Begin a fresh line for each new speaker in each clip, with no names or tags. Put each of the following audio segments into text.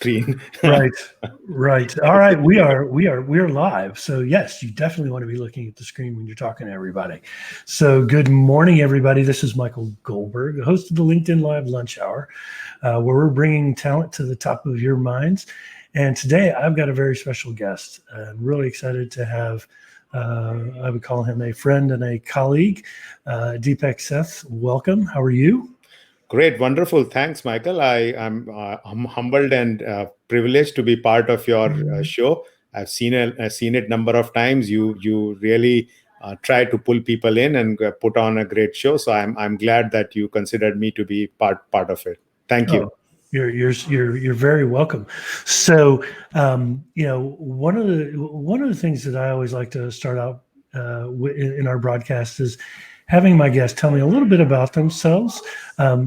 screen.
Right, right. All right, we are live. So yes, you definitely want to be looking at the screen when you're talking to everybody. So good morning, everybody. This is Michael Goldberg, the host of the LinkedIn Live Lunch Hour, where we're bringing talent to the top of your minds. And today I've got a very special guest. I'm really excited to have. I would call him a friend and a colleague, Deepak Seth. Welcome. How are you?
Great, wonderful. Thanks, Michael. I'm humbled and privileged to be part of your show. I've seen it number of times. You really try to pull people in and put on a great show. So I'm glad that you considered me to be part of it. Thank you.
Oh, you're very welcome. So, one of the things that I always like to start out in our broadcast is having my guests tell me a little bit about themselves. Why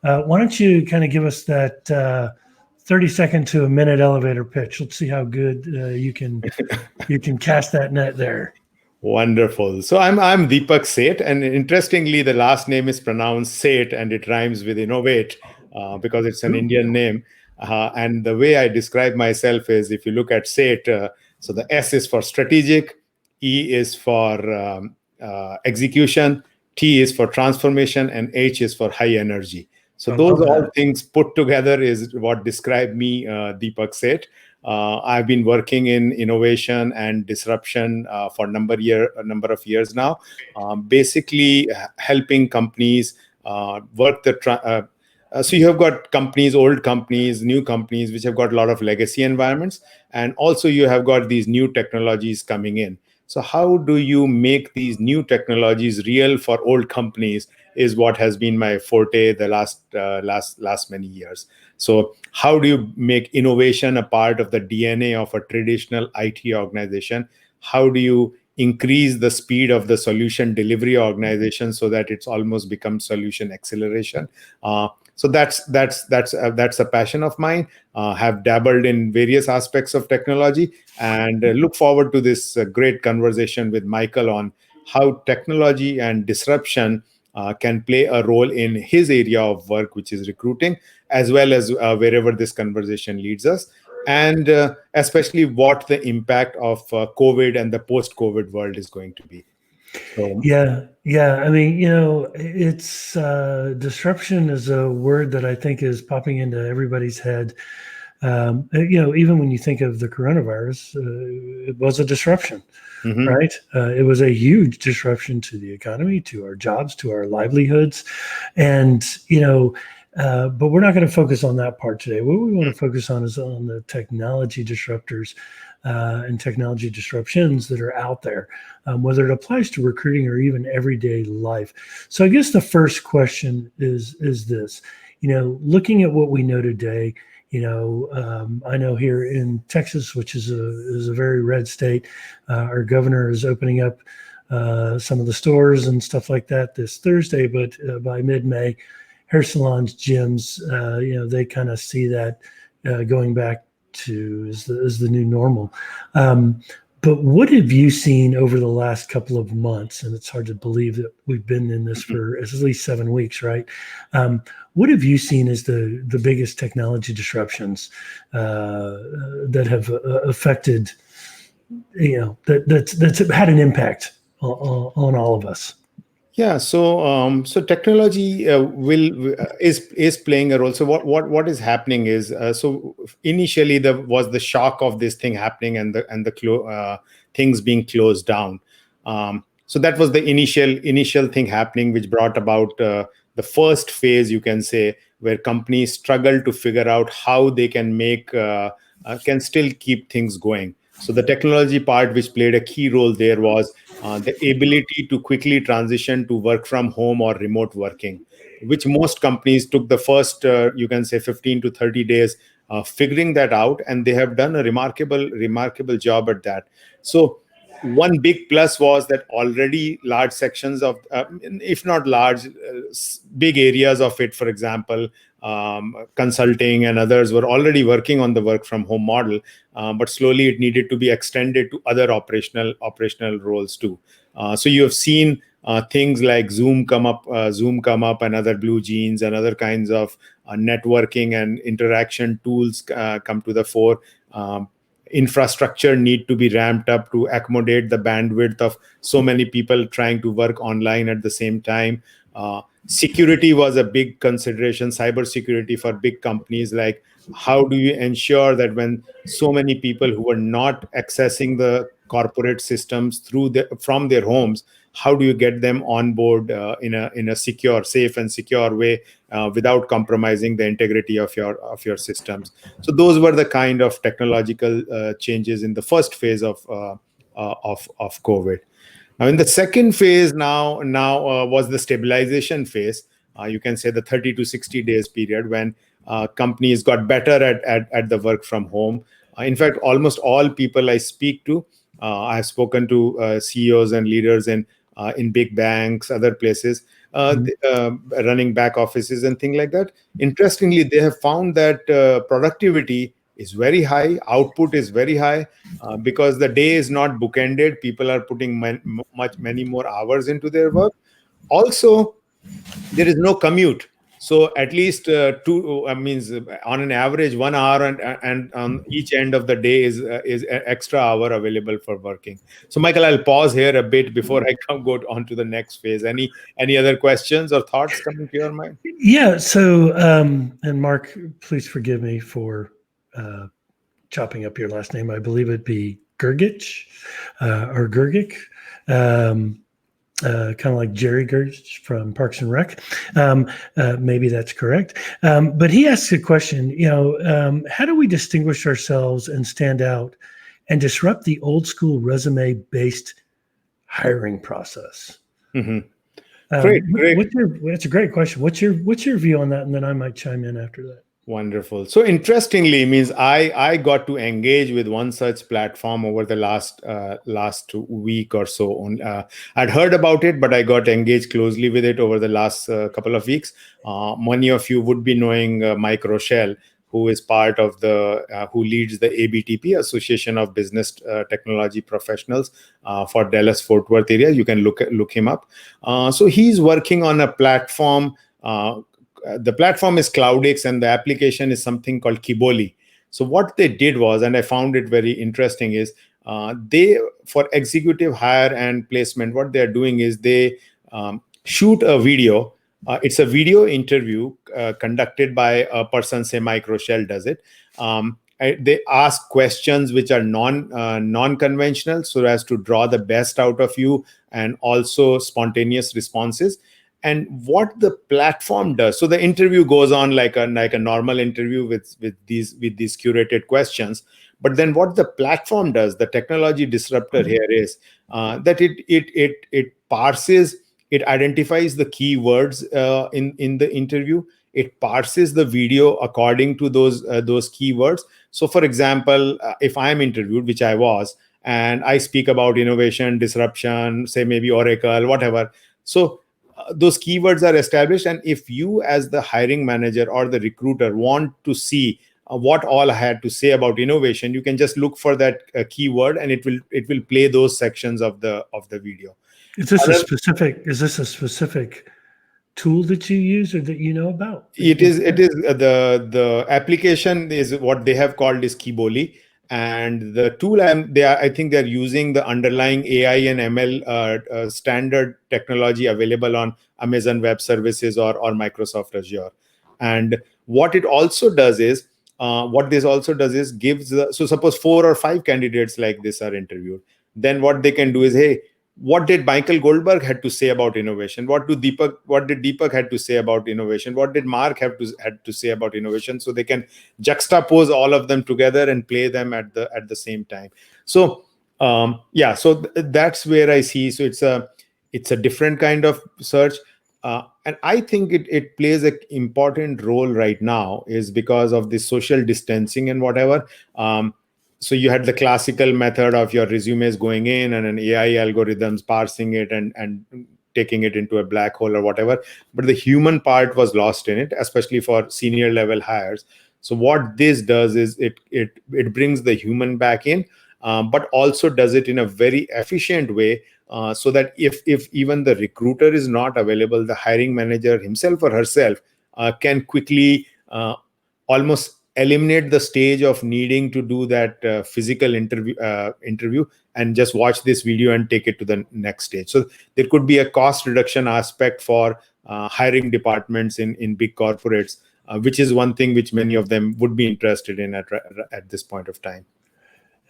don't you kind of give us that 30-second to a minute elevator pitch? Let's see how good you can cast that net there.
Wonderful. So I'm Deepak Seth, and interestingly, the last name is pronounced Seth, and it rhymes with innovate because it's an Indian name. And the way I describe myself is, if you look at Seth, so the S is for strategic, E is for execution, T is for transformation, and H is for high energy. So those all things put together is what describe me, Deepak Seth. I've been working in innovation and disruption for a number of years now, basically helping companies work so you have got companies, old companies, new companies, which have got a lot of legacy environments. And also you have got these new technologies coming in. So how do you make these new technologies real for old companies is what has been my forte the last many years. So how do you make innovation a part of the DNA of a traditional IT organization? How do you increase the speed of the solution delivery organization so that it's almost become solution acceleration? So that's a passion of mine. Have dabbled in various aspects of technology, and look forward to this great conversation with Michael on how technology and disruption can play a role in his area of work, which is recruiting, as well as wherever this conversation leads us, and especially what the impact of COVID and the post-COVID world is going to be. So,
Yeah. I mean, it's disruption is a word that I think is popping into everybody's head. Even when you think of the coronavirus, it was a disruption, right? It was a huge disruption to the economy, to our jobs, to our livelihoods, and but we're not going to focus on that part today. What we want to focus on is on the technology disruptors and technology disruptions that are out there, whether it applies to recruiting or even everyday life. So I guess the first question is this, looking at what we know today, I know here in Texas, which is a very red state, our governor is opening up some of the stores and stuff like that this Thursday, but by mid-May, hair salons, gyms, they kind of see that going back to is the new normal. But what have you seen over the last couple of months? And it's hard to believe that we've been in this for at least 7 weeks, right? What have you seen as the biggest technology disruptions that have affected, that's had an impact on all of us?
Yeah, so technology is playing a role. So what is happening is so initially there was the shock of this thing happening and the things being closed down. So that was the initial thing happening, which brought about the first phase, you can say, where companies struggle to figure out how they can can still keep things going. So the technology part, which played a key role there, was the ability to quickly transition to work from home or remote working, which most companies took the first, you can say, 15 to 30 days figuring that out, and they have done a remarkable job at that. So one big plus was that already large sections of, if not large, big areas of it, for example, consulting and others were already working on the work from home model, but slowly it needed to be extended to other operational roles too. So you have seen things like Zoom come up, and other Blue Jeans and other kinds of networking and interaction tools come to the fore. Infrastructure need to be ramped up to accommodate the bandwidth of so many people trying to work online at the same time. Security was a big consideration, cyber security for big companies. Like, how do you ensure that when so many people who are not accessing the corporate systems from their homes, how do you get them on board in a secure, safe and secure way, without compromising the integrity of your systems? So those were the kind of technological changes in the first phase of COVID. Now, in the second phase, now was the stabilization phase. You can say the 30 to 60 days period when companies got better at the work from home. In fact, almost all people I speak to, I've spoken to CEOs and leaders in big banks, other places, running back offices and things like that. Interestingly, they have found that productivity is very high, output is very high, because the day is not bookended. People are putting many more hours into their work. Also, there is no commute. So at least two means on an average 1 hour and on each end of the day is an extra hour available for working. So Michael, I'll pause here a bit before I go on to the next phase. Any other questions or thoughts coming to your mind?
Yeah. So, and Mark, please forgive me for chopping up your last name. I believe it'd be Gergich or Gergic. Kind of like Jerry Gergich from Parks and Rec. Maybe that's correct. But he asks a question, how do we distinguish ourselves and stand out and disrupt the old school resume-based hiring process?
Mm-hmm. Great.
That's a great question. What's your view on that? And then I might chime in after that.
Wonderful. So interestingly, means I got to engage with one such platform over the last week or so. I'd heard about it, but I got engaged closely with it over the last couple of weeks. Many of you would be knowing Mike Rochelle, who is part of who leads the ABTP, Association of Business Technology Professionals, for Dallas Fort Worth area. You can look him up. So he's working on a platform. The platform is CloudX and the application is something called Kiboli. So what they did was, and I found it very interesting, is they, for executive hire and placement, what they're doing is they shoot a video. It's a video interview conducted by a person, say Mike Rochelle does it. They ask questions which are non-conventional, so as to draw the best out of you, and also spontaneous responses. And what the platform does, so the interview goes on like a normal interview with these curated questions. But then what the platform does, the technology disruptor here is that it parses, it identifies the keywords in the interview. It parses the video according to those keywords. So, for example, if I'm interviewed, which I was, and I speak about innovation, disruption, say maybe Oracle, whatever. So those keywords are established, and if you as the hiring manager or the recruiter want to see what all I had to say about innovation, you can just look for that keyword, and it will play those sections of the video.
Is this a specific tool that you use or that you know about?
It is the application is what they have called is Kiboli. And the tool, I think they're using the underlying AI and ML standard technology available on Amazon Web Services or Microsoft Azure. And what it also does is, gives so suppose 4 or 5 candidates like this are interviewed. Then what they can do is, hey, what did Michael Goldberg had to say about innovation? What did Deepak had to say about innovation? What did Mark had to say about innovation? So they can juxtapose all of them together and play them at the same time. So so that's where I see. So it's a different kind of search, and I think it plays an important role right now is because of the social distancing and whatever. So you had the classical method of your resumes going in and an AI algorithms parsing it and taking it into a black hole or whatever. But the human part was lost in it, especially for senior level hires. So what this does is it brings the human back in, but also does it in a very efficient way, so that if even the recruiter is not available, the hiring manager himself or herself can quickly almost eliminate the stage of needing to do that physical interview and just watch this video and take it to the next stage. So there could be a cost reduction aspect for hiring departments in big corporates, which is one thing which many of them would be interested in at this point of time.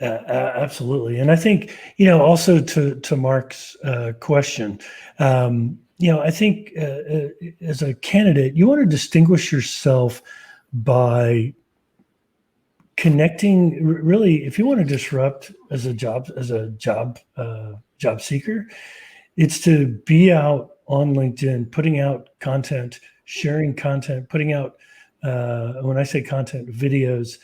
Absolutely. And I think, also to Mark's question, I think as a candidate, you want to distinguish yourself by connecting. Really, if you want to disrupt as a job seeker, it's to be out on LinkedIn, putting out content, sharing content, putting out, when I say content, videos,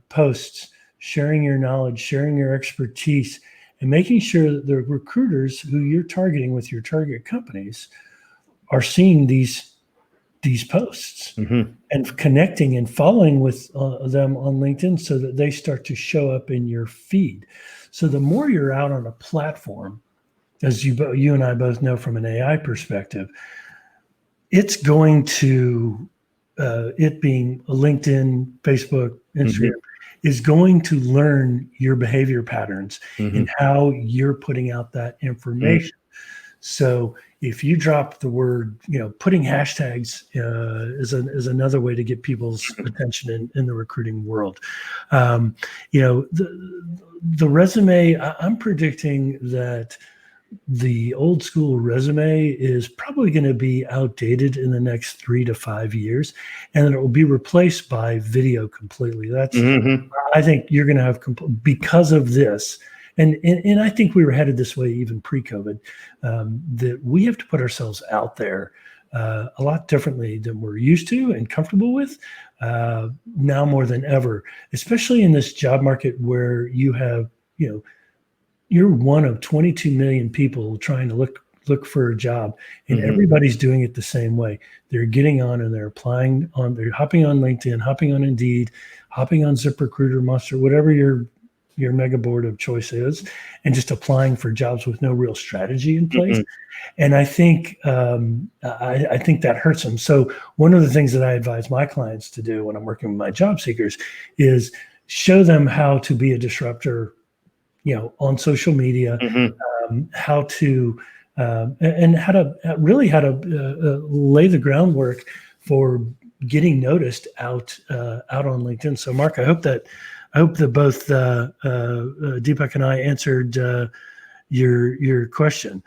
posts, sharing your knowledge, sharing your expertise, and making sure that the recruiters who you're targeting with your target companies are seeing these posts and connecting and following with them on LinkedIn so that they start to show up in your feed. So the more you're out on a platform, as you and I both know from an AI perspective, it's going to, it being LinkedIn, Facebook, Instagram, is going to learn your behavior patterns and how you're putting out that information. So if you drop the word, putting hashtags is another way to get people's attention in the recruiting world. The resume, I'm predicting that the old school resume is probably going to be outdated in the next 3 to 5 years, and then it will be replaced by video completely. That's, I think you're going to have, because of this, and I think we were headed this way even pre-COVID, that we have to put ourselves out there a lot differently than we're used to and comfortable with now more than ever, especially in this job market where you have, you're one of 22 million people trying to look for a job, and everybody's doing it the same way. They're getting on and they're applying on, they're hopping on LinkedIn, hopping on Indeed, hopping on ZipRecruiter, Monster, whatever your mega board of choice is, and just applying for jobs with no real strategy in place. And I think I think that hurts them. So one of the things that I advise my clients to do when I'm working with my job seekers is show them how to be a disruptor, on social media, how to and how to lay the groundwork for getting noticed out on LinkedIn. So Mark, I hope that both Deepak and I answered your question.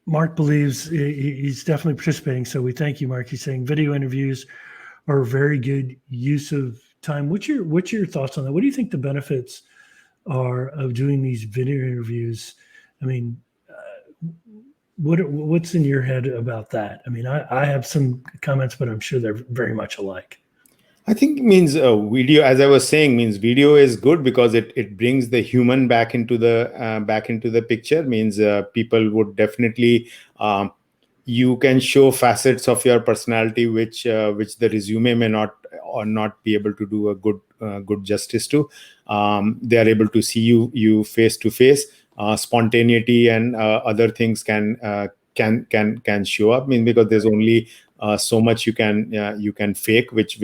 Mark believes he's definitely participating. So we thank you, Mark. He's saying video interviews are a very good use of time. What's your thoughts on that? What do you think the benefits are of doing these video interviews? I mean, what's in your head about that? I mean, I have some comments, but I'm sure they're very much alike.
I think it means video, as I was saying, means video is good because it brings the human back into the picture. Means people would definitely you can show facets of your personality which the resume may not be able to do a good justice to. They are able to see you face to face. Spontaneity and other things can show up. I mean, because there's only so much you can fake, which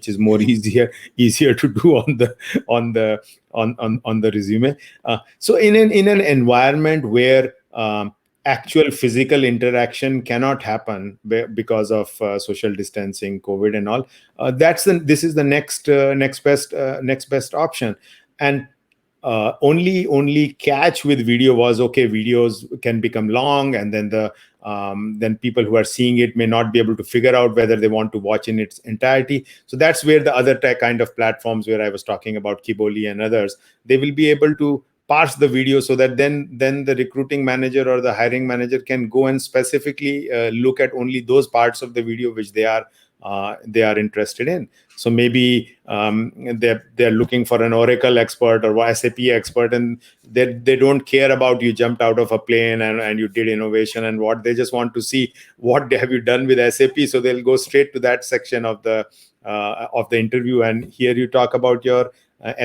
is more easier to do on the resume. So in an environment where actual physical interaction cannot happen because of social distancing, COVID, and all, this is the next best option. And only catch with video was, okay, videos can become long, and then people who are seeing it may not be able to figure out whether they want to watch in its entirety. So that's where the other kind of platforms where I was talking about, Kiboli and others, they will be able to parse the video so that then the recruiting manager or the hiring manager can go and specifically look at only those parts of the video which they are interested in. So maybe they're looking for an Oracle expert or SAP expert, and they don't care about you jumped out of a plane and you did innovation and what. They just want to see what have you done with SAP. So they'll go straight to that section of the interview and hear you talk about your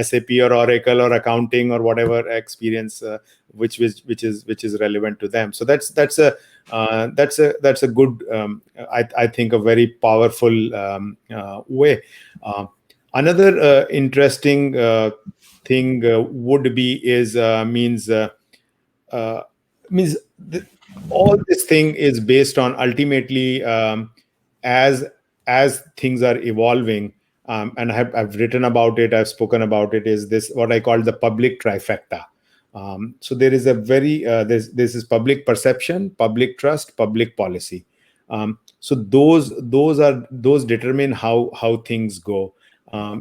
SAP or Oracle or accounting or whatever experience which is relevant to them. So that's a good I think a very powerful way. Another interesting thing would be is uh, means all this thing is based on ultimately as things are evolving, and I've written about it, I've spoken about it, is this what I call the public trifecta. So there is a very this is public perception, public trust, public policy. So those determine how things go.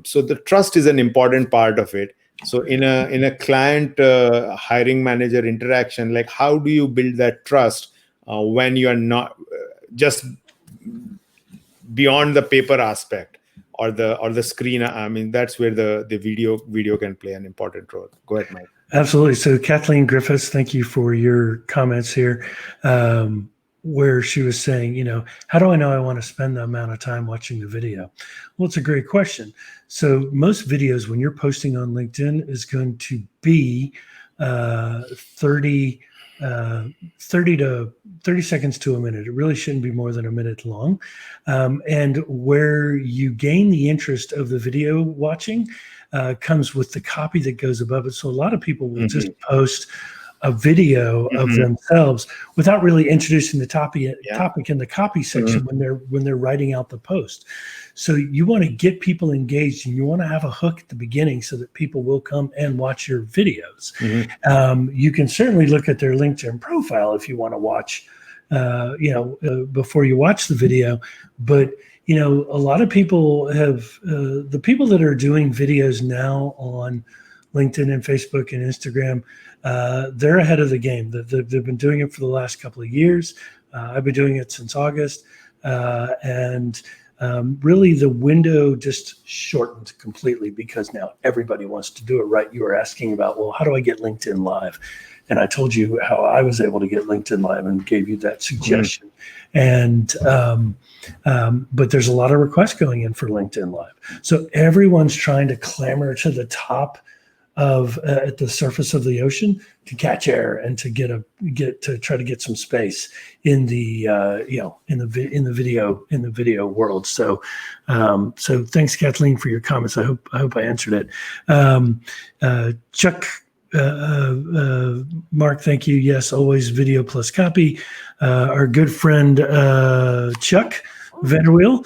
So the trust is an important part of it. So in a client hiring manager interaction, like how do you build that trust when you are not just beyond the paper aspect or the screen? I mean, that's where the video can play an important role. Go ahead, Mike.
Absolutely. So Kathleen Griffiths, thank you for your comments here, where she was saying, how do I know I want to spend the amount of time watching the video? Well, it's a great question. So most videos when you're posting on LinkedIn is going to be 30 seconds to a minute. It really shouldn't be more than a minute long. And where you gain the interest of the video watching comes with the copy that goes above it. So a lot of people will just post a video of themselves without really introducing the topic in the copy section when they're writing out the post. So you want to get people engaged, and you want to have a hook at the beginning so that people will come and watch your videos. You can certainly look at their LinkedIn profile if you want to watch, before you watch the video. But a lot of people have the people that are doing videos now on LinkedIn and Facebook and Instagram, they're ahead of the game. They've been doing it for the last couple of years. I've been doing it since August, and really the window just shortened completely because now everybody wants to do it right. You were asking about, well, how do I get LinkedIn Live? And I told you how I was able to get LinkedIn Live and gave you that suggestion. And but there's a lot of requests going in for LinkedIn Live. So everyone's trying to clamber to the top of at the surface of the ocean to catch air and to try to get some space in the in the video world. So so thanks, Kathleen, for your comments. I hope I answered it. Chuck. Mark, thank you. Yes, always video plus copy. Our good friend Chuck Vanderweel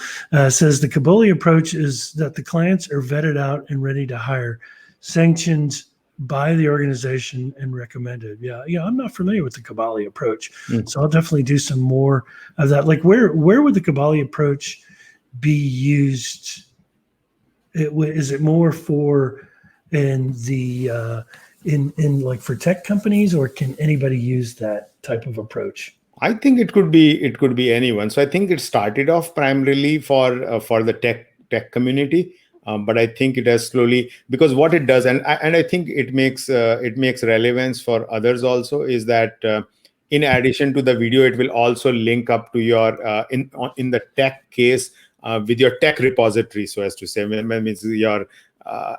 says the Kabuli approach is that the clients are vetted out and ready to hire, sanctioned by the organization and recommended. Yeah, I'm not familiar with the Kabuli approach, so I'll definitely do some more of that. Like, where would the Kabuli approach be used? Is it more for in the in like for tech companies, or can anybody use that type of approach?
I think it could be anyone. So I think it started off primarily for the tech community, but I think it has slowly, because what it does, and I think it makes relevance for others also, is that in addition to the video, it will also link up to your in the tech case with your tech repository, so as to say, means your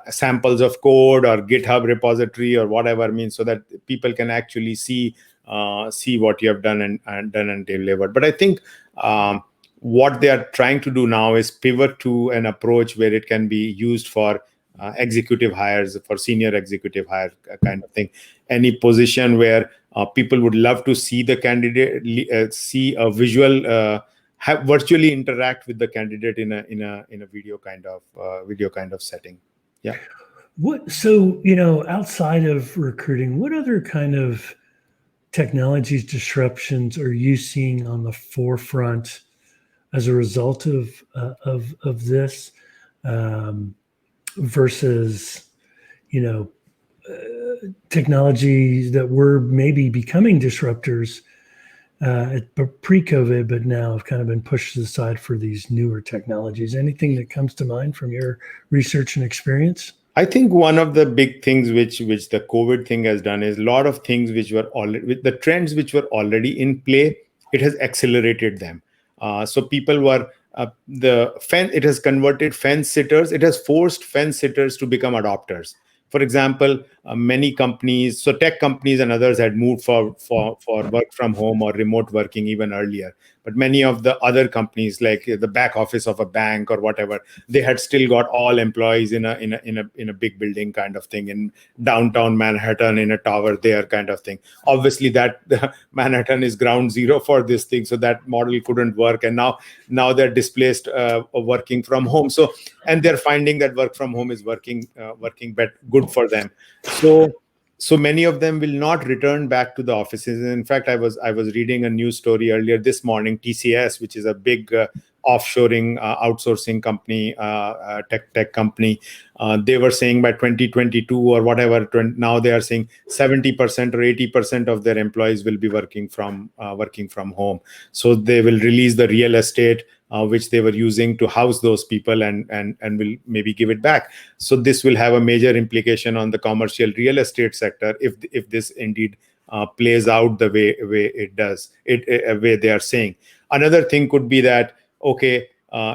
samples of code or GitHub repository or whatever, means so that people can actually see what you have done and delivered. But I think what they are trying to do now is pivot to an approach where it can be used for executive hires, for senior executive hire kind of thing. Any position where people would love to see the candidate, see a visual, virtually interact with the candidate in a video kind of setting. Yeah.
So, outside of recruiting, what other kind of technologies disruptions are you seeing on the forefront as a result of this, versus, technologies that were maybe becoming disruptors pre-COVID, but now have kind of been pushed to the side for these newer technologies? Anything that comes to mind from your research and experience?
I think one of the big things which the COVID thing has done is a lot of things which were already, with the trends which were already in play, it has accelerated them. So people were it has converted fence sitters. It has forced fence sitters to become adopters. For example, many companies, so tech companies and others, had moved for work from home or remote working even earlier. But many of the other companies, like the back office of a bank or whatever, they had still got all employees in a big building kind of thing in downtown Manhattan, in a tower there kind of thing. Obviously, that Manhattan is ground zero for this thing, so that model couldn't work. And now they're displaced, working from home. So, and they're finding that work from home is working good for them. So many of them will not return back to the offices. In fact, I was reading a news story earlier this morning. TCS, which is a big offshoring, outsourcing company, tech company, they were saying by 2022 or whatever, now they are saying 70% or 80% of their employees will be working from home. So they will release the real estate, which they were using to house those people, and will maybe give it back. So this will have a major implication on the commercial real estate sector if this indeed plays out the way it does, way they are saying. Another thing could be that, okay,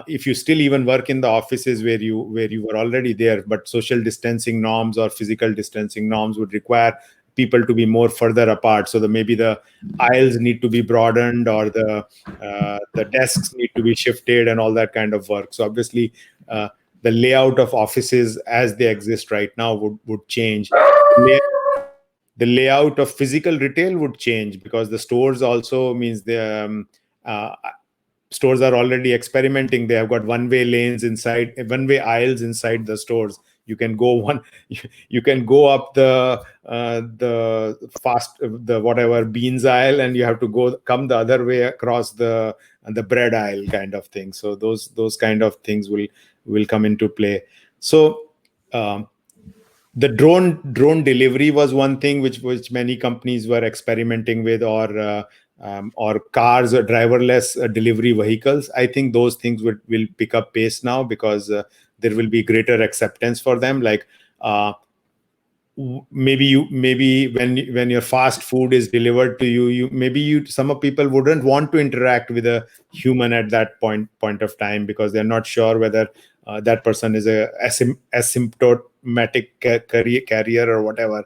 if you still even work in the offices where you were already there, but social distancing norms or physical distancing norms would require people to be more further apart. So maybe the aisles need to be broadened, or the desks need to be shifted, and all that kind of work. So obviously, the layout of offices as they exist right now would change. The layout of physical retail would change, because the stores also means uh, stores are already experimenting. They have got one way aisles inside the stores. You can go you can go up the whatever beans aisle, and you have to come the other way across the bread aisle kind of thing. So those kind of things will come into play. So the drone delivery was one thing which many companies were experimenting with, or cars or driverless delivery vehicles. I think those things will pick up pace now, because there will be greater acceptance for them. Like, maybe when your fast food is delivered to you, some of people wouldn't want to interact with a human at that point of time, because they're not sure whether that person is a asymptomatic carrier or whatever.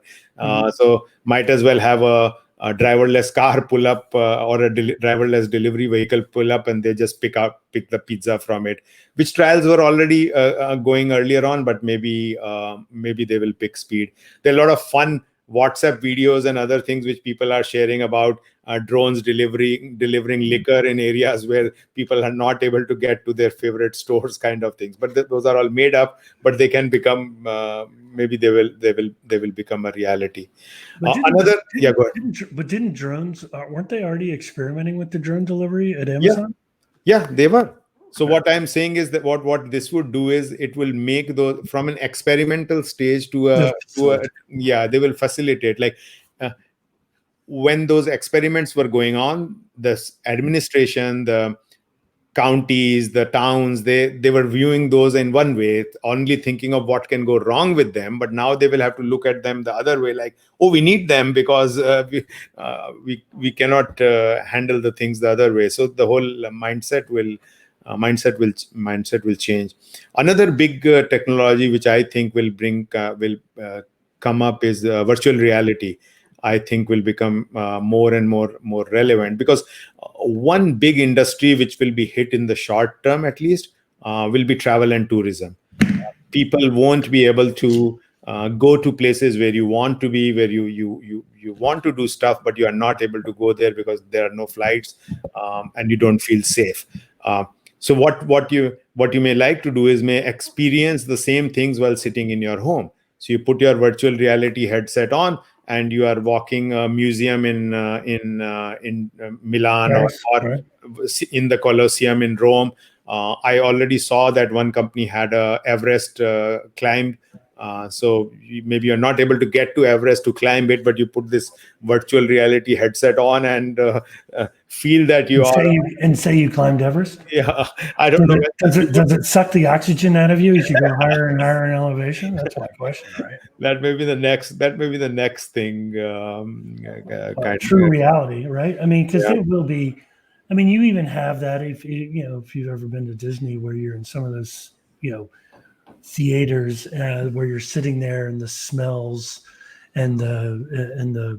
So might as well have a driverless car pull up, or a driverless delivery vehicle pull up, and they just pick the pizza from it, which trials were already going earlier on, but maybe they will pick speed. There are a lot of fun WhatsApp videos and other things which people are sharing about drones delivering liquor in areas where people are not able to get to their favorite stores, kind of things. But those are all made up, but they can become, maybe they will become a reality.
But
Yeah, go ahead.
didn't drones, weren't they already experimenting with the drone delivery at Amazon?
Yeah, they were. So what I'm saying is that what this would do is it will make those from an experimental stage yeah, they will facilitate. Like, when those experiments were going on, the administration, the counties, the towns, they were viewing those in one way, only thinking of what can go wrong with them. But now they will have to look at them the other way, like, oh, we need them because we cannot handle the things the other way. So the whole mindset will change. Another big technology which I think will come up is virtual reality. I think will become more and more relevant, because one big industry which will be hit in the short term, at least, will be travel and tourism. People won't be able to go to places where you want to be, where you want to do stuff, but you are not able to go there because there are no flights, and you don't feel safe. So what you may like to do is may experience the same things while sitting in your home. So you put your virtual reality headset on, and you are walking a museum in Milan, or
Right.
in the Colosseum in Rome. I already saw that one company had a Everest climbed. So maybe you're not able to get to Everest to climb it, but you put this virtual reality headset on, and feel that you are.
Say you climbed Everest.
Yeah, I don't know.
Does it suck the oxygen out of you as you go higher and higher in elevation? That's my question, right?
That may be the next thing. Kind
True reality, right? I mean, because
Yeah.
it will be I mean, you even have that if if you've ever been to Disney, where you're in some of those theaters where you're sitting there and the smells and the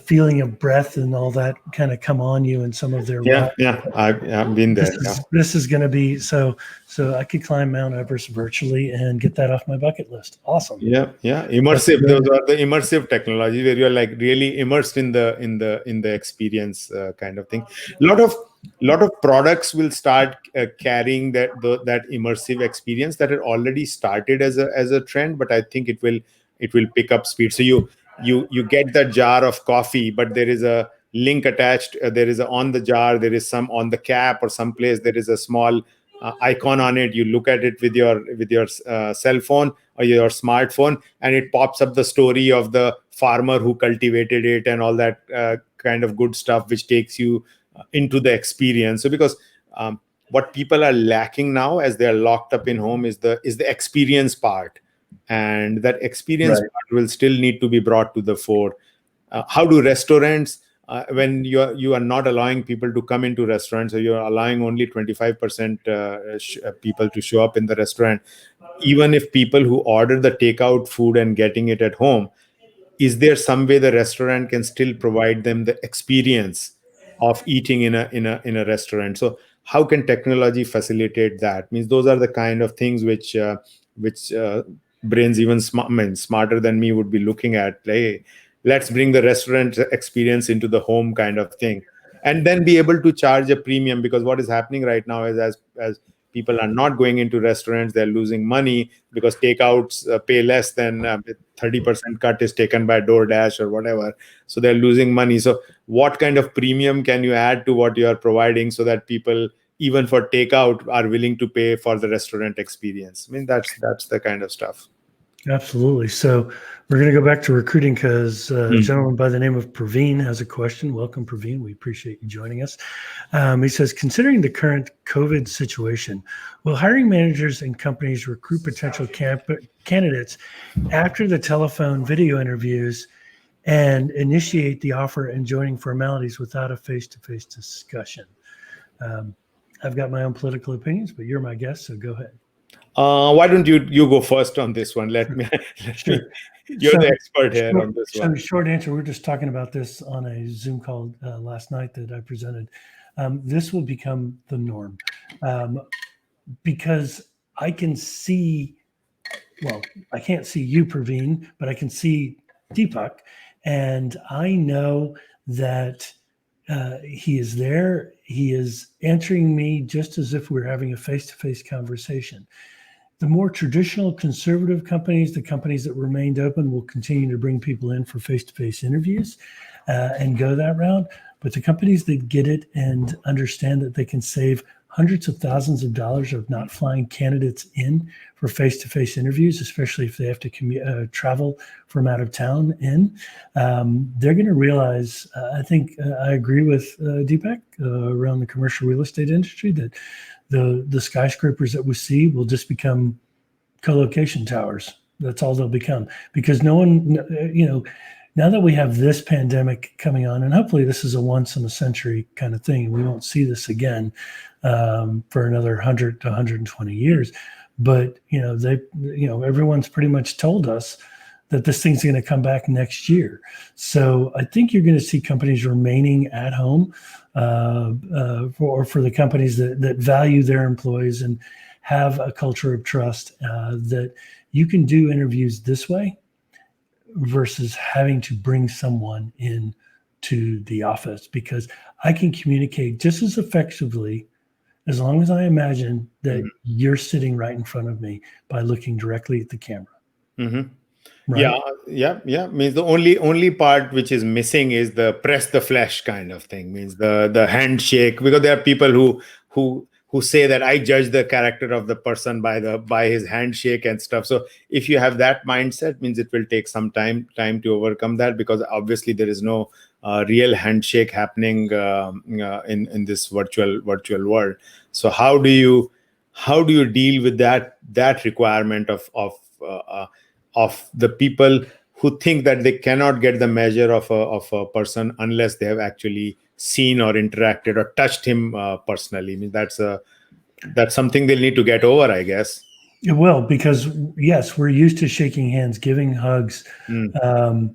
feeling of breath and all that kind of come on you in some of their
Yeah,
rides.
yeah, I've been
This
there. Yeah.
is this is going to be so I could climb Mount Everest virtually and get that off my bucket list. Awesome.
Yeah, yeah,
That's
immersive. Those
good.
are the immersive technology where you're like really immersed in the experience kind of thing. Lot of products will start carrying that immersive experience that had already started as a trend, but I think it will pick up speed. So you get that jar of coffee, but there is a link attached. There is on the jar. There is some on the cap or someplace. There is a small icon on it. You look at it with your cell phone or your smartphone, and it pops up the story of the farmer who cultivated it and all that kind of good stuff, which takes you into the experience. So because what people are lacking now as they are locked up in home is the experience part, and that experience
Right.
part will still need to be brought to the fore. How do restaurants, when you are not allowing people to come into restaurants, or you're allowing only 25% people to show up in the restaurant, even if people who order the takeout food and getting it at home, is there some way the restaurant can still provide them the experience of eating in a restaurant? So how can technology facilitate that? Means those are the kind of things which brains even smarter than me would be looking at. Like, hey, let's bring the restaurant experience into the home kind of thing, and then be able to charge a premium, because what is happening right now is as people are not going into restaurants, they're losing money because takeouts pay less than 30% cut is taken by DoorDash or whatever. So they're losing money. So what kind of premium can you add to what you are providing so that people, even for takeout, are willing to pay for the restaurant experience? I mean, that's the kind of stuff.
Absolutely. So we're going to go back to recruiting because a
Hmm.
gentleman by the name of Praveen has a question. Welcome, Praveen. We appreciate you joining us. He says, considering the current COVID situation, will hiring managers and companies recruit potential candidates after the telephone video interviews and initiate the offer and joining formalities without a face-to-face discussion? Um, I've got my own political opinions, but you're my guest, so go ahead.
Why don't you go first on this one? Let me let me.
Sure.
You're
So,
the expert here on this one.
short answer. We are just talking about this on a Zoom call last night that I presented. This will become the norm um, because I can see. Well, I can't see you, Praveen, but I can see Deepak, and I know that he is there. He is answering me just as if we're having a face-to-face conversation. The more traditional conservative companies, the companies that remained open, will continue to bring people in for face-to-face interviews and go that route. But the companies that get it and understand that they can save hundreds of thousands of dollars of not flying candidates in for face-to-face interviews, especially if they have to travel from out of town in, they're going to realize, I think I agree with Deepak around the commercial real estate industry, that the skyscrapers that we see will just become co-location towers. That's all they'll become, because no one, now that we have this pandemic coming on, and hopefully this is a once in a century kind of thing, we won't see this again for another 100 to 120 years. But everyone's pretty much told us that this thing's going to come back next year. So I think you're going to see companies remaining at home for the companies that value their employees and have a culture of trust, that you can do interviews this way versus having to bring someone in to the office, because I can communicate just as effectively as long as I imagine that
Mhm.
you're sitting right in front of me by looking directly at the camera,
Mhm.
right?
Yeah, yeah, yeah. Means the only part which is missing is the press the flesh kind of thing. Means the handshake, because there are people who say that I judge the character of the person by his handshake and stuff. So if you have that mindset, means it will take some time to overcome that, because obviously there is no real handshake happening in this virtual world. So how do you deal with that requirement of the people who think that they cannot get the measure of a person unless they have actually seen or interacted or touched him personally. I mean, that's something they'll need to get over, I guess.
Well, because yes, we're used to shaking hands, giving hugs, um,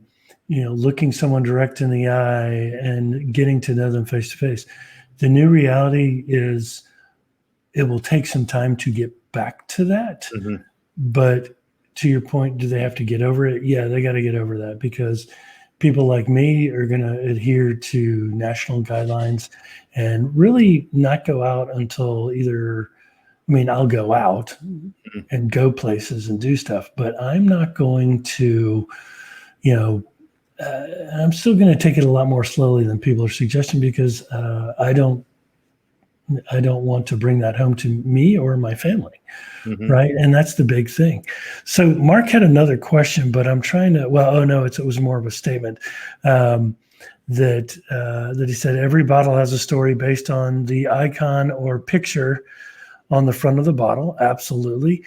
looking someone direct in the eye and getting to know them face to face. The new reality is it will take some time to get back to that. But to your point, do they have to get over it? Yeah, they got to get over that, because people like me are going to adhere to national guidelines and really not go out until I'll go out and go places and do stuff, but I'm not going to, I'm still going to take it a lot more slowly than people are suggesting, because I don't want to bring that home to me or my family. Right. And that's the big thing. So Mark had another question, but I'm trying to, it was more of a statement that he said, every bottle has a story based on the icon or picture on the front of the bottle. Absolutely.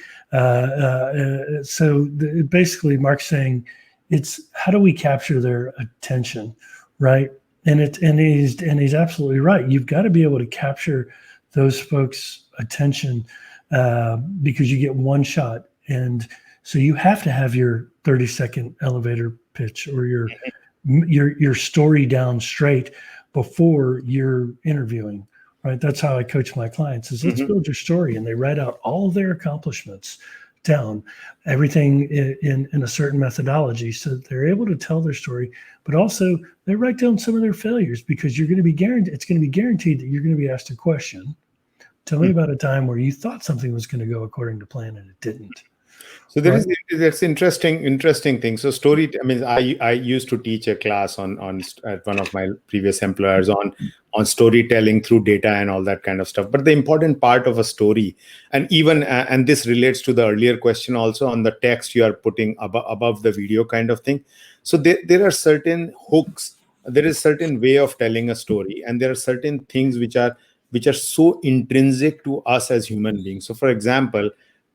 So basically Mark's saying it's how do we capture their attention, right? And he's absolutely right. You've got to be able to capture those folks' attention because you get one shot. And so you have to have your 30-second elevator pitch or your story down straight before you're interviewing. Right. That's how I coach my clients is let's build your story, and they write out all their accomplishments down, everything in a certain methodology, so that they're able to tell their story, but also they write down some of their failures, because you're going to be guaranteed, it's going to be guaranteed that you're going to be asked a question. Tell me about a time where you thought something was going to go according to plan and it didn't.
So that's interesting thing. So story. I mean, I used to teach a class on at one of my previous employers on storytelling through data and all that kind of stuff. But the important part of a story, and even and this relates to the earlier question also on the text you are putting above the video kind of thing. So there are certain hooks. There is certain way of telling a story, and there are certain things which are so intrinsic to us as human beings. So, for example,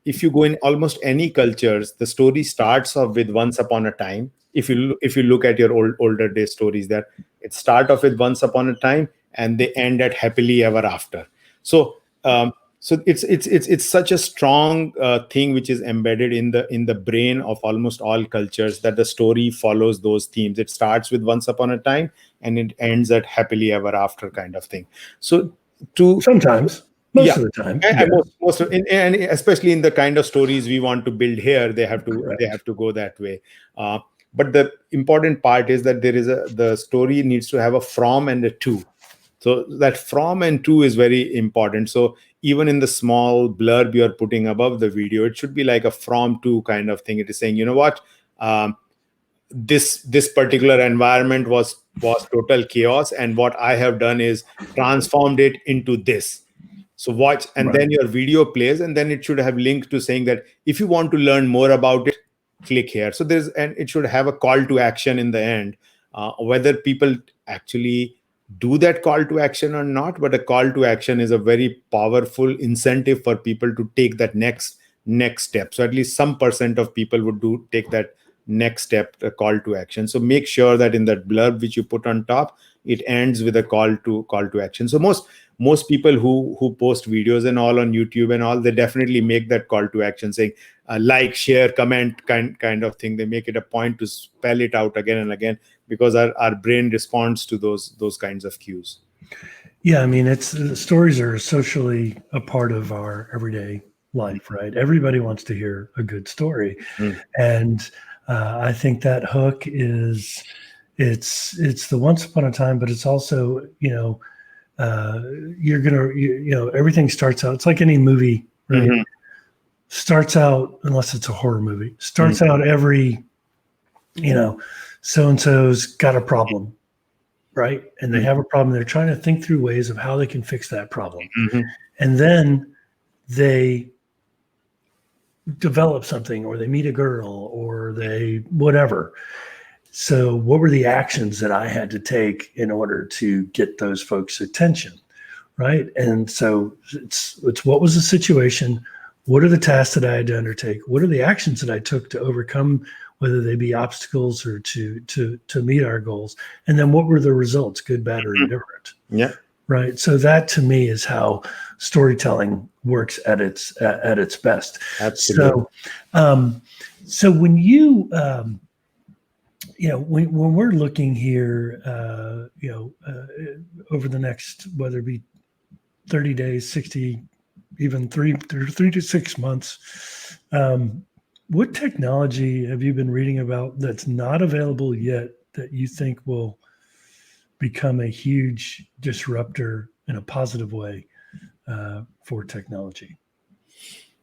if you go in almost any cultures, the story starts off with once upon a time. If you look at your older day stories, that it start off with once upon a time and they end at happily ever after. So it's such a strong thing which is embedded in the brain of almost all cultures, that the story follows those themes. It starts with once upon a time and it ends at happily ever after kind of thing. So
sometimes. Most of the time,
and especially in the kind of stories we want to build here, they have to go that way. But the important part is that the story needs to have a from and a to. So that from and to is very important. So even in the small blurb you're putting above the video, it should be like a from to kind of thing. It is saying, you know what, this particular environment was total chaos, and what I have done is transformed it into this. So watch, and then your video plays, and then it should have linked to saying that if you want to learn more about it, click here. So and it should have a call to action in the end. Whether people actually do that call to action or not, but a call to action is a very powerful incentive for people to take that next step. So at least some % of people would take that next step, a call to action. So make sure that in that blurb which you put on top, it ends with a call to action. So most people who post videos and all on YouTube and all, they definitely make that call to action saying like, share, comment kind of thing. They make it a point to spell it out again and again, because our brain responds to those kinds of cues.
Yeah, I mean, stories are socially a part of our everyday life, right? Everybody wants to hear a good story, and I think that hook is it's the once upon a time, but it's also everything starts out. It's like any movie, right? Starts out, unless it's a horror movie, starts out every so-and-so's got a problem, right? And they have a problem. They're trying to think through ways of how they can fix that problem. And then they develop something, or they meet a girl, or they whatever. So what were the actions that I had to take in order to get those folks' attention, right? And so it's what was the situation? What are the tasks that I had to undertake? What are the actions that I took to overcome whether they be obstacles or to meet our goals. And then what were the results, good, bad, or indifferent?
Yeah.
Right. So that to me is how storytelling works at its best.
Absolutely.
So when you when we're looking here, over the next, whether it be 30 days, 60, even 3 to 6 months, what technology have you been reading about that's not available yet that you think will become a huge disruptor in a positive way for technology?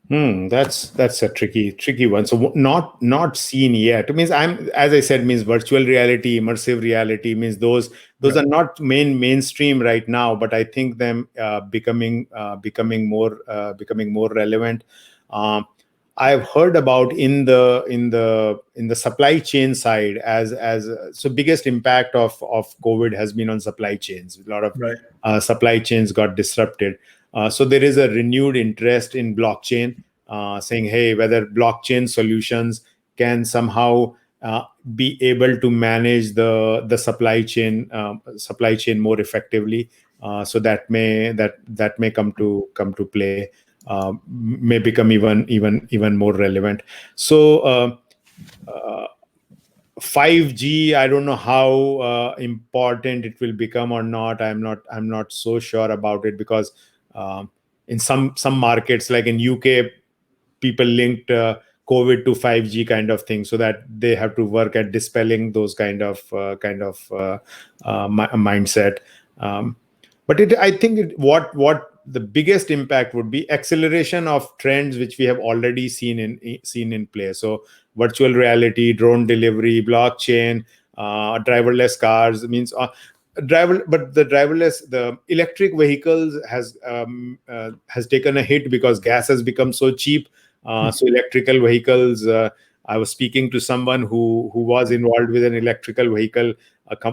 That's a tricky one. So not seen yet. It means as I said, means virtual reality, immersive reality, means those
Right.
are not mainstream right now, but I think them becoming more relevant. I've heard about in the supply chain side, as so biggest impact of COVID has been on supply chains. A lot of
Right.
supply chains got disrupted. So there is a renewed interest in blockchain, saying, hey, whether blockchain solutions can somehow be able to manage the supply chain more effectively. So that may come to play, may become even more relevant. So 5G, I don't know how important it will become or not. I'm not so sure about it, because in some markets, like in UK, people linked COVID to 5G kind of thing, so that they have to work at dispelling those kind of mindset. But I think what the biggest impact would be acceleration of trends which we have already seen in play. So virtual reality, drone delivery, blockchain, driverless cars means. The electric vehicles has taken a hit because gas has become so cheap. So electrical vehicles. I was speaking to someone who was involved with an electrical vehicle,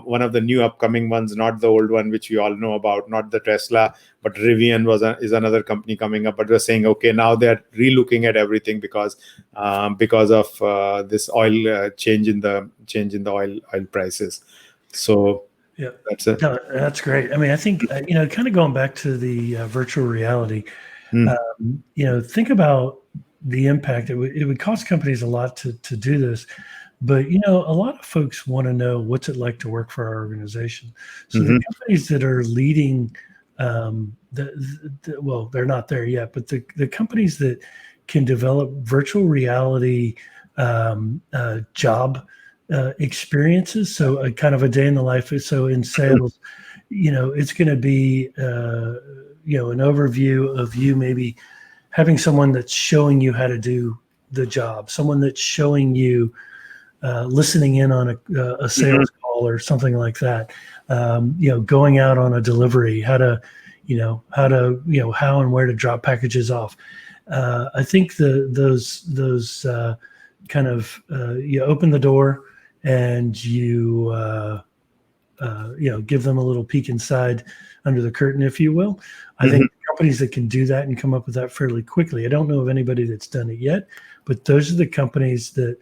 one of the new upcoming ones, not the old one which we all know about, not the Tesla, but Rivian is another company coming up. But they're saying, okay, now they're relooking at everything because of this oil change in the oil prices. So
Yeah,
that's it.
no, that's great. I mean, I think kind of going back to the virtual reality.
Mm.
Think about the impact. It would cost companies a lot to do this, but a lot of folks want to know what's it like to work for our organization. So the
Mhm.
companies that are leading, well, they're not there yet, but the companies that can develop virtual reality job experiences. So a kind of a day in the life. So in sales, it's going to be an overview of you, maybe having someone that's showing you how to do the job, someone that's showing you, listening in on a sales call or something like that. Going out on a delivery, how and where to drop packages off. I think those kind of you open the door and you give them a little peek inside under the curtain, if you will. I think companies that can do that and come up with that fairly quickly. I don't know of anybody that's done it yet, but those are the companies that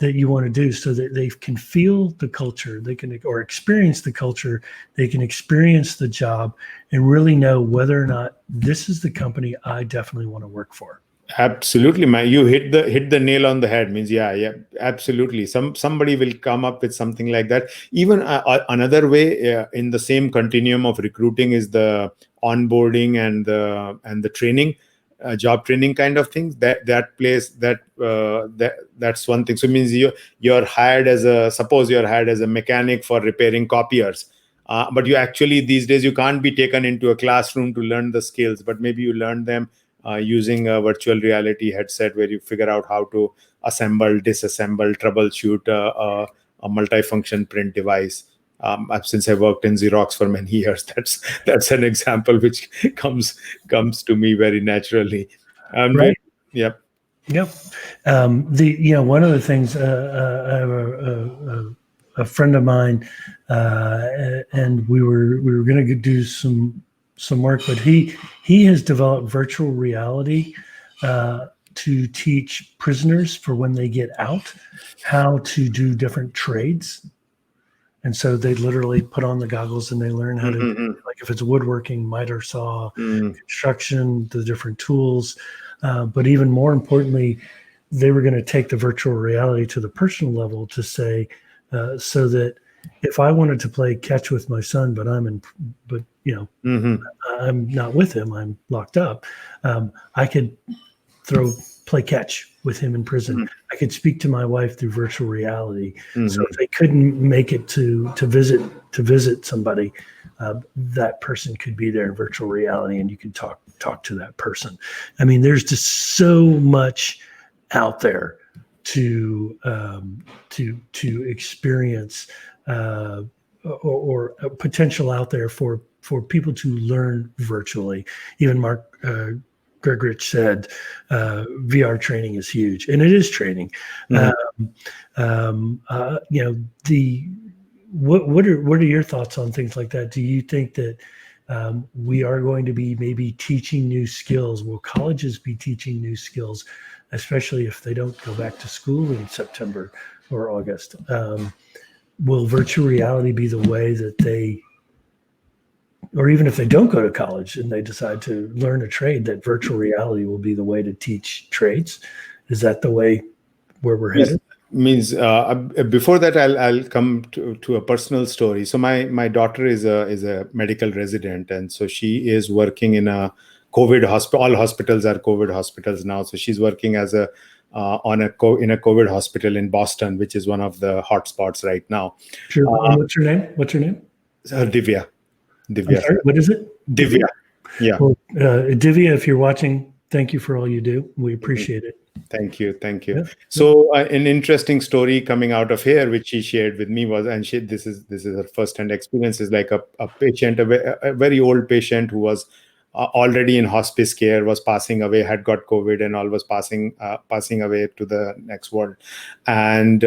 you want to do, so that they can feel the culture, they can, or experience the culture, they can experience the job and really know whether or not this is the company I definitely want to work for.
Absolutely, man. You hit the nail on the head. Means, yeah, absolutely. Somebody will come up with something like that. Even another way, in the same continuum of recruiting, is the onboarding and the training, job training kind of things. That's one thing. So it means you're hired suppose you're hired as a mechanic for repairing copiers. But you actually, these days, you can't be taken into a classroom to learn the skills, but maybe you learn them using a virtual reality headset, where you figure out how to assemble, disassemble, troubleshoot a multifunction print device. Since I worked in Xerox for many years, that's an example which comes to me very naturally.
Right.
Yep.
Yep. One of the things, I have a friend of mine, and we were going to do some work, but he has developed virtual reality to teach prisoners for when they get out how to do different trades. And so they literally put on the goggles and they learn how to do, like if it's woodworking, miter saw, construction, the different tools. But even more importantly, they were going to take the virtual reality to the personal level to say, so that if I wanted to play catch with my son, but I'm not with him, I'm locked up, I could play catch with him in prison. I could speak to my wife through virtual reality. So if they couldn't make it to visit somebody, that person could be there in virtual reality, and you could talk to that person. I mean, there's just so much out there to experience, or a potential out there for people to learn virtually. Even Mark Gergrich said VR training is huge, and it is training. What are your thoughts on things like that? Do you think that we are going to be maybe teaching new skills? Will colleges be teaching new skills, especially if they don't go back to school in September or August? Will virtual reality be the way that they, or even if they don't go to college and they decide to learn a trade, that virtual reality will be the way to teach trades? Is that the way where we're headed?
Before that, I'll come to a personal story. So my daughter is a medical resident, and so she is working in a COVID hospital. All hospitals are COVID hospitals now. So she's working as in a COVID hospital in Boston, which is one of the hot spots right now.
Sure. What's her name?
Divya.
I'm sorry, what is it?
Divya. Yeah.
Well, Divya, if you're watching, thank you for all you do. We appreciate it.
Thank you.
Yeah.
So an interesting story coming out of here, which she shared with me, was, and this is her first-hand experience, is like a patient, a very old patient who was already in hospice care, was passing away, had got COVID, and all was passing away to the next world, and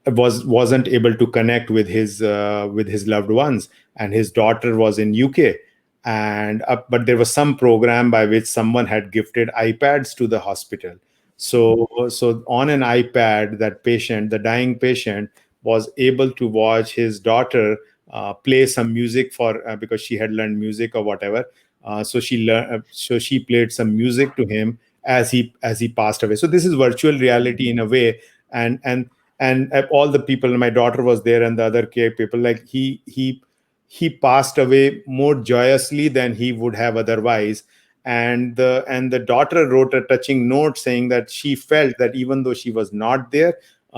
wasn't able to connect with his loved ones. And his daughter was in UK, and but there was some program by which someone had gifted iPads to the hospital. So on an iPad, the dying patient, was able to watch his daughter play some music because she had learned music or whatever. So she played some music to him as he passed away. So this is virtual reality in a way, and all the people. My daughter was there, and the other care people. Like he passed away more joyously than he would have otherwise. And the daughter wrote a touching note saying that she felt that even though she was not there,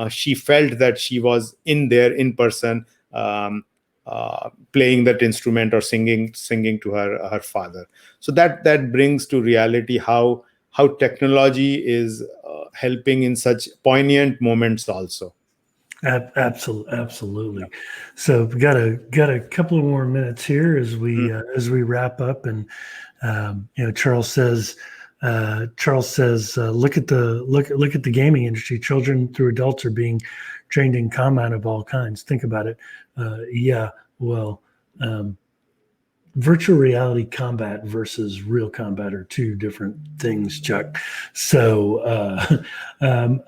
she felt that she was in person, playing that instrument or singing to her father. So that brings to reality how technology is helping in such poignant moments also.
Absolutely. So we got a couple of more minutes here as we wrap up. And Charles says, look at the gaming industry. Children through adults are being trained in combat of all kinds. Think about it. Virtual reality combat versus real combat are two different things, Chuck. So that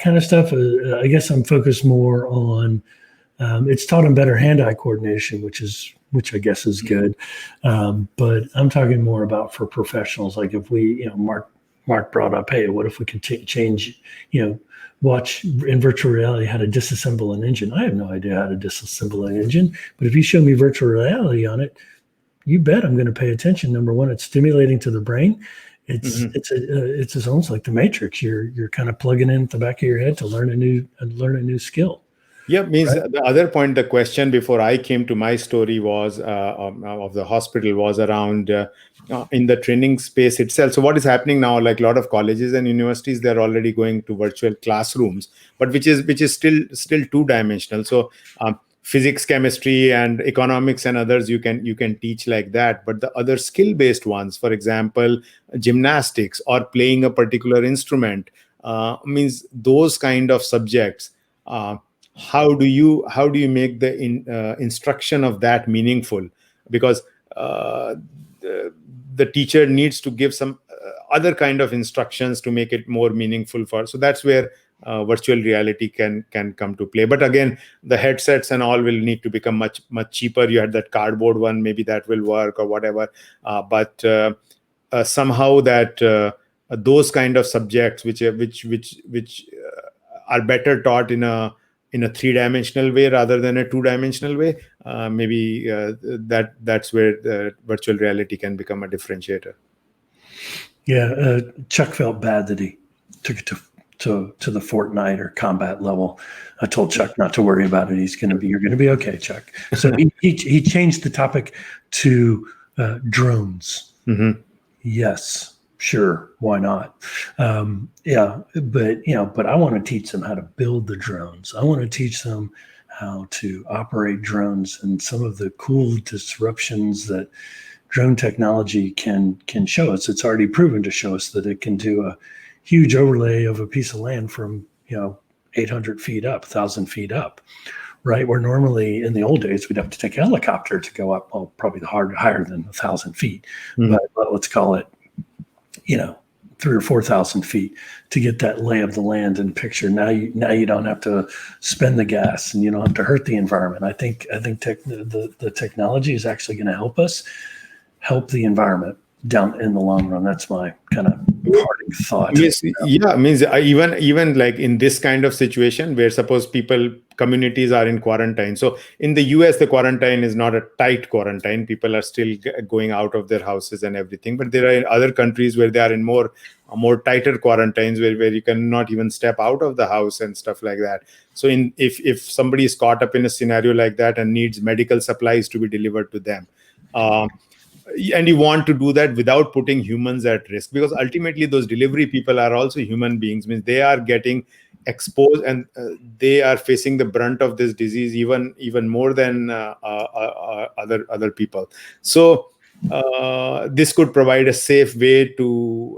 kind of stuff. I guess I'm focused more on. It's taught them better hand-eye coordination, which I guess is good. But I'm talking more about for professionals. Like if we, Mark brought up, hey, what if we could change, watch in virtual reality how to disassemble an engine? I have no idea how to disassemble an engine, but if you show me virtual reality on it, you bet I'm going to pay attention. Number one, it's stimulating to the brain. It's almost like the Matrix. You're kind of plugging in at the back of your head to learn a new skill.
Yeah, means right? The other point, the question before I came to my story was of the hospital was around in the training space itself. So what is happening now, like a lot of colleges and universities, they're already going to virtual classrooms, but which is still two-dimensional. So physics, chemistry, and economics and others, you can teach like that. But the other skill-based ones, for example, gymnastics or playing a particular instrument, means those kind of subjects. How do you make the instruction of that meaningful? Because the teacher needs to give some other kind of instructions to make it more meaningful for. So that's where virtual reality can come to play. But again, the headsets and all will need to become much cheaper. You had that cardboard one, maybe that will work or whatever. But somehow that those kind of subjects which are better taught in a three-dimensional way rather than a two-dimensional way, maybe that's where virtual reality can become a differentiator.
Yeah, Chuck felt bad that he took it to the Fortnite or combat level. I told Chuck not to worry about it. You're going to be okay, Chuck. So he changed the topic to drones.
Mm-hmm.
Yes, sure, why not? Yeah, but I want to teach them how to build the drones. I want to teach them how to operate drones and some of the cool disruptions that drone technology can show us. It's already proven to show us that it can do a huge overlay of a piece of land from 800 feet up, 1,000 feet up, right? Where normally in the old days we'd have to take a helicopter to go up, well, probably higher than 1,000 feet,
Mm-hmm.
but let's call it 3,000 or 4,000 feet to get that lay of the land in picture. Now you don't have to spend the gas and you don't have to hurt the environment. I think the technology is actually going to help the environment down in the long run. That's my kind of parting thought.
Means even like in this kind of situation where suppose communities are in quarantine. So in the US, the quarantine is not a tight quarantine. People are still going out of their houses and everything. But there are other countries where they are in more tighter quarantines where you cannot even step out of the house and stuff like that. So if somebody is caught up in a scenario like that and needs medical supplies to be delivered to them, and you want to do that without putting humans at risk, because ultimately those delivery people are also human beings. Means they are getting exposed and they are facing the brunt of this disease even more than other people. So this could provide a safe way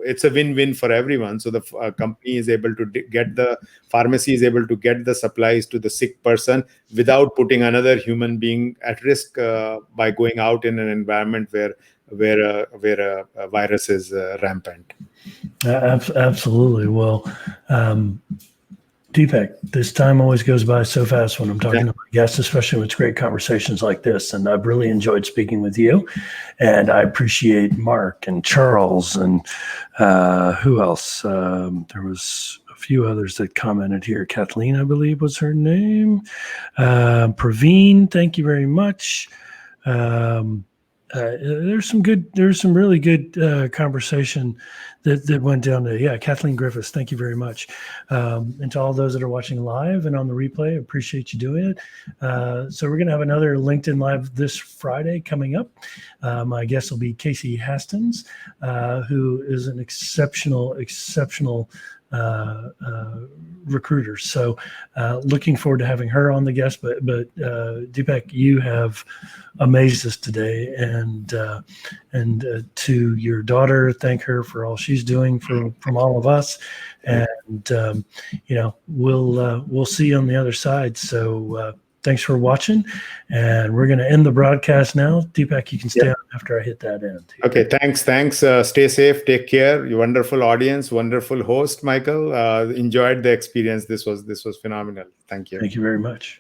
it's a win-win for everyone. So the company is able to pharmacy is able to get the supplies to the sick person without putting another human being at risk by going out in an environment where a virus is rampant.
Absolutely. Well, Deepak, this time always goes by so fast when I'm talking to my guests, especially with great conversations like this. And I've really enjoyed speaking with you. And I appreciate Mark and Charles and who else? There was a few others that commented here. Kathleen, I believe, was her name. Praveen, thank you very much. There's some really good conversation that went down to, Kathleen Griffiths, thank you very much. And to all those that are watching live and on the replay, I appreciate you doing it. So we're going to have another LinkedIn Live this Friday coming up. My guest will be Casey Hastings, who is an exceptional recruiter. So looking forward to having her on the guest. But Deepak, you have amazed us today, and to your daughter, thank her for all she's doing from all of us. And we'll see you on the other side. So thanks for watching, and we're going to end the broadcast now. Deepak, you can stay on after I hit that end.
Okay, thanks. Stay safe, take care. You wonderful audience, wonderful host, Michael. Enjoyed the experience. This was phenomenal. Thank you.
Thank you very much.